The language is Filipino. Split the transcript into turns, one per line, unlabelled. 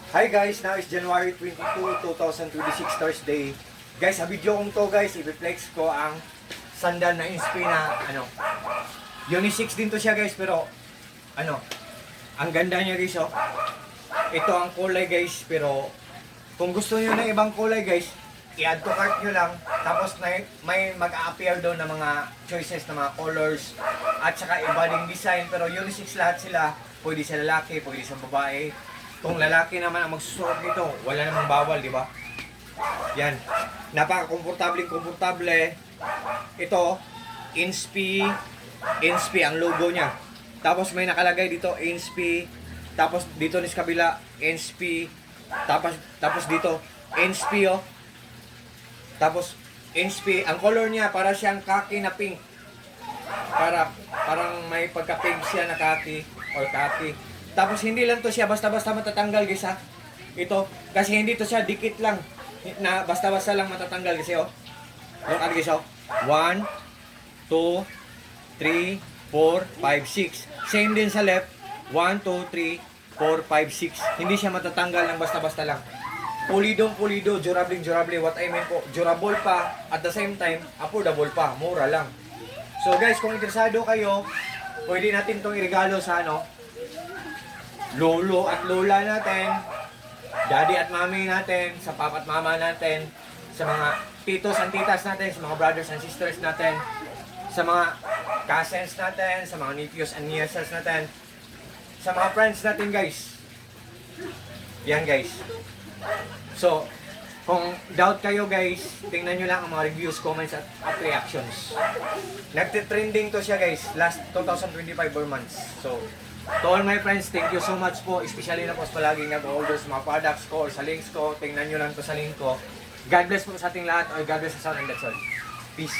Hi guys, now is January 22, 2026 Thursday. Guys, sa video kong to guys, i-flex ko ang sandal na Inspi na unisex din to siya guys, pero ang ganda niya guys oh. Ito ang kulay guys, pero kung gusto niyo ng ibang kulay guys, i-add to cart nyo lang. Tapos may mag-a-appear doon ng mga choices ng mga colors at saka iba ding design, pero unisex lahat sila. Pwede sa lalaki, pwede sa babae. Kung lalaki naman ang magsusuot nito, wala namang bawal, di ba? Yan. Napaka-komportable. Ito, Inspi ang logo niya. Tapos may nakalagay dito, Inspi. Tapos dito sa kabila, Inspi. Tapos dito, Inspi oh. Tapos, Inspi, ang color niya, para siyang kaki na pink. Parang may pagka-pink siya na kaki or kaki. Tapos hindi lang to siya basta-basta matatanggal guys ha. Ito, kasi hindi to siya dikit lang. Na basta-basta lang matatanggal kasi oh. Look at guys oh. 1, 2, 3, 4, 5, 6. Same din sa left. 1, 2, 3, 4, 5, 6. Hindi siya matatanggal lang basta-basta lang. Pulido, durable. What I mean po, durable pa, at the same time, affordable pa, mura lang. So guys, kung interesado kayo, pwede natin itong iregalo sa lolo at lola natin, daddy at mami natin, sa papa at mama natin, sa mga titos and titas natin, sa mga brothers and sisters natin, sa mga cousins natin, sa mga nephews and nieces natin, sa mga friends natin guys. Yan guys. So, kung doubt kayo guys, tingnan nyo lang ang mga reviews, comments at reactions. Nagtitrending to siya guys, last 2025 months. So, to all my friends, thank you so much po. Especially na po sa palaging nag-order sa mga products ko or sa links ko. Tingnan nyo lang to sa link ko. God bless po sa ating lahat, or God bless sa sound and that's all. Peace.